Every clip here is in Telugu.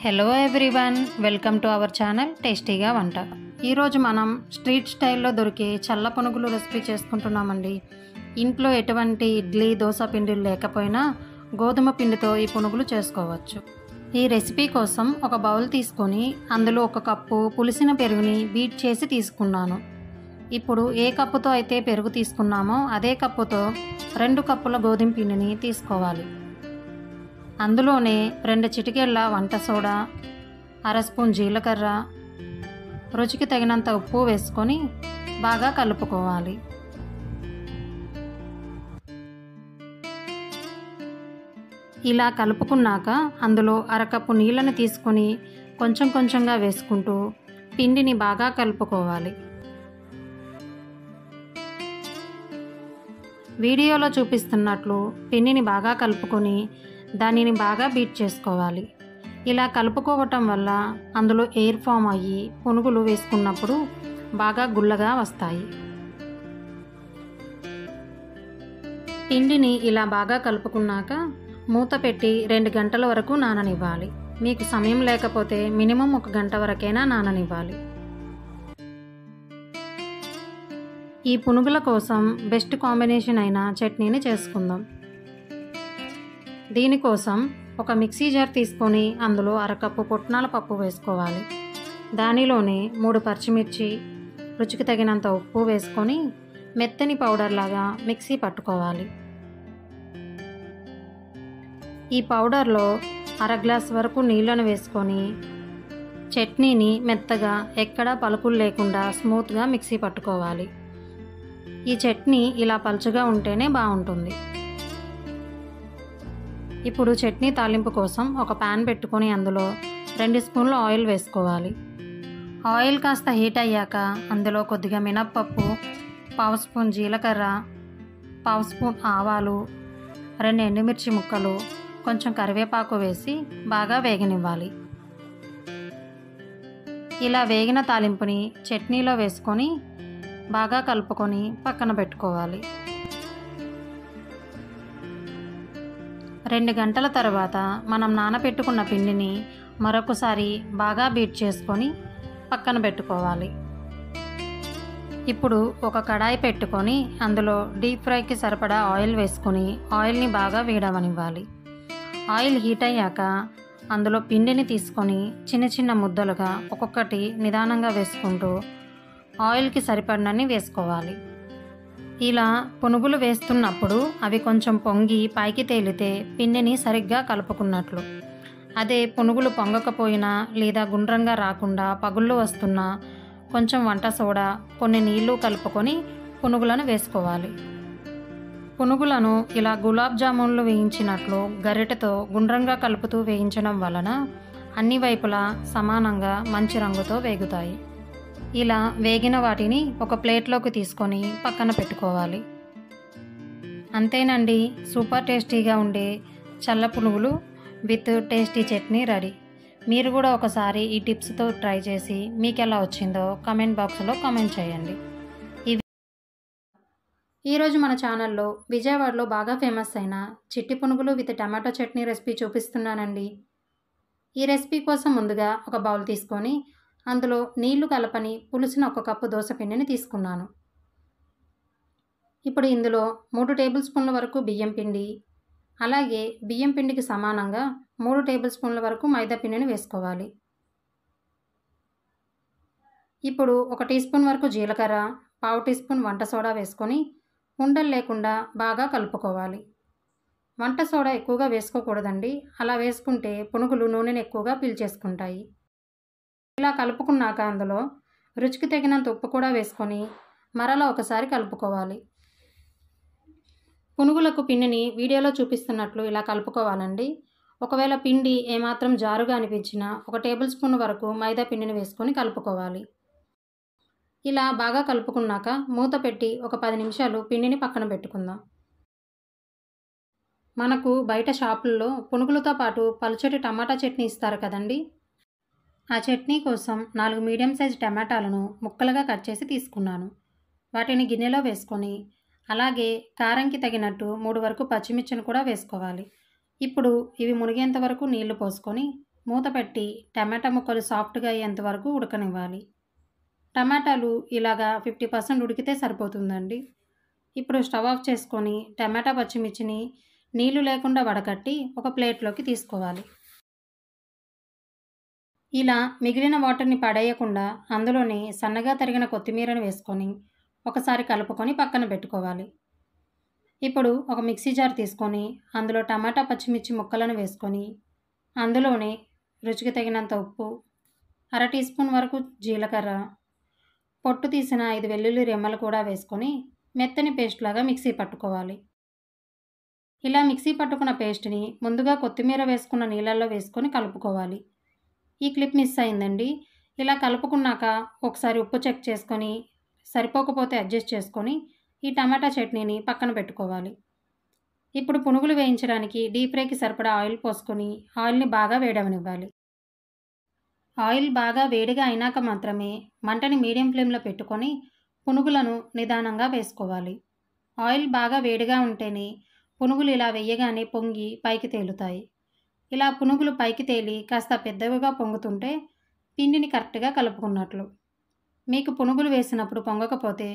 Hello everyone, welcome to our channel టేస్టీగా వంట. ఈరోజు మనం స్ట్రీట్ స్టైల్లో దొరికే చల్ల పునుగులు రెసిపీ చేసుకుంటున్నామండి. ఇంట్లో ఎటువంటి ఇడ్లీ దోశ పిండిలు లేకపోయినా గోధుమ పిండితో ఈ పునుగులు చేసుకోవచ్చు. ఈ రెసిపీ కోసం ఒక బౌల్ తీసుకొని అందులో 1 కప్పు పులిసిన పెరుగుని బీట్ చేసి తీసుకున్నాను. ఇప్పుడు ఏ కప్పుతో అయితే పెరుగు తీసుకున్నామో అదే కప్పుతో 2 కప్పుల గోధుమ పిండిని తీసుకోవాలి. అందులోనే 2 చిటికెళ్ళ వంట సోడా, 1/2 స్పూన్ జీలకర్ర, రుచికి తగినంత ఉప్పు వేసుకొని బాగా కలుపుకోవాలి. ఇలా కలుపుకున్నాక అందులో 1/2 కప్పు నీళ్ళని తీసుకొని కొంచెం కొంచెంగా వేసుకుంటూ పిండిని బాగా కలుపుకోవాలి. వీడియోలో చూపిస్తున్నట్లు పిండిని బాగా కలుపుకొని దానిని బాగా బీట్ చేసుకోవాలి. ఇలా కలుపుకోవటం వల్ల అందులో ఎయిర్ ఫామ్ అయ్యి పునుగులు వేసుకున్నప్పుడు బాగా గుల్లగా వస్తాయి. పిండిని ఇలా బాగా కలుపుకున్నాక మూత పెట్టి 2 గంటల వరకు నాననివ్వాలి. మీకు సమయం లేకపోతే మినిమం 1 గంట వరకైనా నాననివ్వాలి. ఈ పునుగుల కోసం బెస్ట్ కాంబినేషన్ అయిన చట్నీని చేసుకుందాం. దీనికోసం ఒక మిక్సీ జార్ తీసుకొని అందులో 1/2 కప్పు పుట్నాల పప్పు వేసుకోవాలి. దానిలోనే 3 పచ్చిమిర్చి, రుచికి తగినంత ఉప్పు వేసుకొని మెత్తని పౌడర్ లాగా మిక్సీ పట్టుకోవాలి. ఈ పౌడర్లో 1/2 గ్లాస్ వరకు నీళ్ళను వేసుకొని చట్నీని మెత్తగా ఎక్కడా పలుకులు లేకుండా స్మూత్గా మిక్సీ పట్టుకోవాలి. ఈ చట్నీ ఇలా పలుచగా ఉంటేనే బాగుంటుంది. ఇప్పుడు చట్నీ తాలింపు కోసం ఒక ప్యాన్ పెట్టుకొని అందులో 2 స్పూన్ల ఆయిల్ వేసుకోవాలి. ఆయిల్ కాస్త హీట్ అయ్యాక అందులో కొద్దిగా మినప్పప్పు, 1/2 స్పూన్ జీలకర్ర, 1/2 స్పూన్ ఆవాలు, 2 ఎండుమిర్చి ముక్కలు, కొంచెం కరివేపాకు వేసి బాగా వేగనివ్వాలి. ఇలా వేగిన తాలింపుని చట్నీలో వేసుకొని బాగా కలుపుకొని పక్కన పెట్టుకోవాలి. 2 గంటల తర్వాత మనం నానబెట్టుకున్న పిండిని మరొకసారి బాగా బీట్ చేసుకొని పక్కన పెట్టుకోవాలి. ఇప్పుడు ఒక కడాయి పెట్టుకొని అందులో డీప్ ఫ్రైకి సరిపడా ఆయిల్ వేసుకొని ఆయిల్ని బాగా వేడవనివ్వాలి. ఆయిల్ హీట్ అయ్యాక అందులో పిండిని తీసుకొని చిన్న చిన్న ముద్దలుగా ఒక్కొక్కటి నిదానంగా వేసుకుంటూ ఆయిల్కి సరిపడినన్ని వేసుకోవాలి. ఇలా పునుగులు వేస్తున్నప్పుడు అవి కొంచెం పొంగి పైకి తేలితే పిండిని సరిగ్గా కలుపుకున్నట్లు. అదే పునుగులు పొంగకపోయినా లేదా గుండ్రంగా రాకుండా పగుళ్ళు వస్తున్నా కొంచెం వంట సోడా, కొన్ని నీళ్లు కలుపుకొని పునుగులను వేసుకోవాలి. పునుగులను ఇలా గులాబ్ జామున్లు వేయించినట్లు గరిటెతో గుండ్రంగా కలుపుతూ వేయించడం వలన అన్ని వైపులా సమానంగా మంచి రంగుతో వేగుతాయి. ఇలా వేగిన వాటిని ఒక ప్లేట్లోకి తీసుకొని పక్కన పెట్టుకోవాలి. అంతేనండి, సూపర్ టేస్టీగా ఉండే చల్ల పునుగులు విత్ టేస్టీ చట్నీ రెడీ. మీరు కూడా ఒకసారి ఈ టిప్స్తో ట్రై చేసి మీకు ఎలా వచ్చిందో కామెంట్ బాక్స్లో కామెంట్ చేయండి. ఈరోజు మన ఛానల్లో విజయవాడలో బాగా ఫేమస్ అయిన చిట్టి పునుగులు విత్ టమాటో చట్నీ రెసిపీ చూపిస్తున్నానండి. ఈ రెసిపీ కోసం ముందుగా ఒక బౌల్ తీసుకొని అందులో నీళ్లు కలపని పులిసిన 1 కప్పు దోశ పిండిని తీసుకున్నాను. ఇప్పుడు ఇందులో 3 టేబుల్ స్పూన్ల వరకు బియ్యం పిండి, అలాగే బియ్యం పిండికి సమానంగా 3 టేబుల్ స్పూన్ల వరకు మైదా పిండిని వేసుకోవాలి. ఇప్పుడు 1 టీ స్పూన్ వరకు జీలకర్ర, 1/2 టీ స్పూన్ వంట సోడా వేసుకొని ఉండలు లేకుండా బాగా కలుపుకోవాలి. వంట సోడా ఎక్కువగా వేసుకోకూడదండి, అలా వేసుకుంటే పునుగులు నూనెను ఎక్కువగా పీల్చేసుకుంటాయి. ఇలా కలుపుకున్నాక అందులో రుచికి తగినంత ఉప్పు కూడా వేసుకొని మరలా ఒకసారి కలుపుకోవాలి. పునుగులకు పిండిని వీడియోలో చూపిస్తున్నట్లు ఇలా కలుపుకోవాలండి. ఒకవేళ పిండి ఏమాత్రం జారుగా అనిపించినా 1 టేబుల్ స్పూన్ వరకు మైదా పిండిని వేసుకొని కలుపుకోవాలి. ఇలా బాగా కలుపుకున్నాక మూత పెట్టి ఒక 10 నిమిషాలు పిండిని పక్కన పెట్టుకుందాం. మనకు బయట షాపుల్లో పునుగులతో పాటు పలుచటి టమాటా చట్నీ ఇస్తారు కదండి. ఆ చట్నీ కోసం 4 మీడియం సైజ్ టమాటాలను ముక్కలుగా కట్ చేసి తీసుకున్నాను. వాటిని గిన్నెలో వేసుకొని అలాగే కారంకి తగినట్టు 3 వరకు పచ్చిమిర్చిని కూడా వేసుకోవాలి. ఇప్పుడు ఇవి మునిగేంత వరకు నీళ్లు పోసుకొని మూత పెట్టి టమాటా ముక్కలు సాఫ్ట్గా అయ్యేంత వరకు ఉడకనివ్వాలి. టమాటాలు ఇలాగా 50% ఉడికితే సరిపోతుందండి. ఇప్పుడు స్టవ్ ఆఫ్ చేసుకొని టమాటా పచ్చిమిర్చిని నీళ్లు లేకుండా వడకట్టి ఒక ప్లేట్లోకి తీసుకోవాలి. ఇలా మిగిలిన వాటర్ని పడేయకుండా అందులోనే సన్నగా తరిగిన కొత్తిమీరను వేసుకొని ఒకసారి కలుపుకొని పక్కన పెట్టుకోవాలి. ఇప్పుడు ఒక మిక్సీ జార్ తీసుకొని అందులో టమాటా పచ్చిమిర్చి ముక్కలను వేసుకొని అందులోనే రుచికి తగినంత ఉప్పు, అర టీ స్పూన్ వరకు జీలకర్ర, పొట్టు తీసిన 5 వెల్లుల్లి రెమ్మలు కూడా వేసుకొని మెత్తని పేస్ట్ లాగా మిక్సీ పట్టుకోవాలి. ఇలా మిక్సీ పట్టుకున్న పేస్ట్ని ముందుగా కొత్తిమీర వేసుకున్న నీళ్ళల్లో వేసుకొని కలుపుకోవాలి. ఈ క్లిప్ మిస్ అయిందండి. ఇలా కలుపుకున్నాక ఒకసారి ఉప్పు చెక్ చేసుకొని సరిపోకపోతే అడ్జస్ట్ చేసుకొని ఈ టమాటా చట్నీని పక్కన పెట్టుకోవాలి. ఇప్పుడు పునుగులు వేయించడానికి డీప్ ఫ్రైకి సరిపడా ఆయిల్ పోసుకొని ఆయిల్ని బాగా వేడవనివ్వాలి. ఆయిల్ బాగా వేడిగా అయినాక మాత్రమే మంటని మీడియం ఫ్లేమ్లో పెట్టుకొని పునుగులను నిదానంగా వేసుకోవాలి. ఆయిల్ బాగా వేడిగా ఉంటేనే పునుగులు ఇలా వేయగానే పొంగి పైకి తేలుతాయి. ఇలా పునుగులు పైకి తేలి కాస్త పెద్దవిగా పొంగుతుంటే పిండిని కరెక్ట్గా కలుపుకున్నట్లు. మీకు పునుగులు వేసినప్పుడు పొంగకపోతే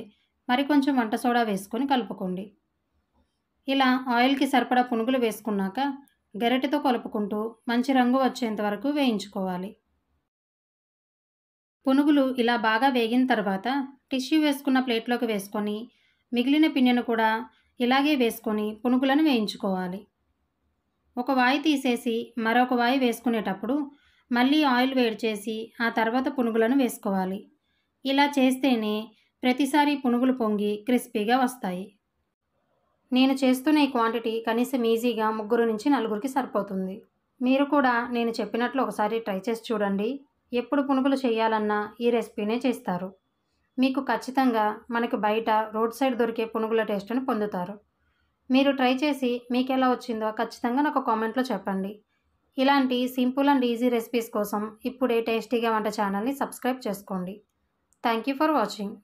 మరికొంచెం వంట సోడా వేసుకొని కలుపుకోండి. ఇలా ఆయిల్కి సరిపడా పునుగులు వేసుకున్నాక గరిటెతో కలుపుకుంటూ మంచి రంగు వచ్చేంత వరకు వేయించుకోవాలి. పునుగులు ఇలా బాగా వేగిన తర్వాత టిష్యూ వేసుకున్న ప్లేట్లోకి వేసుకొని మిగిలిన పిండిని కూడా ఇలాగే వేసుకొని పునుగులను వేయించుకోవాలి. ఒక వాయి తీసేసి మరొక వాయి వేసుకునేటప్పుడు మళ్ళీ ఆయిల్ వేడి చేసి ఆ తర్వాత పునుగులను వేసుకోవాలి. ఇలా చేస్తేనే ప్రతిసారి పునుగులు పొంగి క్రిస్పీగా వస్తాయి. నేను చేస్తున్న ఈ క్వాంటిటీ కనీసం ఈజీగా 3 నుంచి 4కి సరిపోతుంది. మీరు కూడా నేను చెప్పినట్లు ఒకసారి ట్రై చేసి చూడండి. ఎప్పుడు పునుగులు చేయాలన్నా ఈ రెసిపీనే చేస్తారు. మీకు ఖచ్చితంగా మనకు బయట రోడ్ సైడ్ దొరికే పునుగుల టేస్ట్ని పొందుతారు. మీరు ట్రై చేసి మీకు ఎలా వచ్చిందో ఖచ్చితంగా నాకు కామెంట్లో చెప్పండి. ఇలాంటి సింపుల్ అండ్ ఈజీ రెసిపీస్ కోసం ఇప్పుడే టేస్టీగా వంట ఛానల్ని సబ్స్క్రైబ్ చేసుకోండి. Thank you for watching.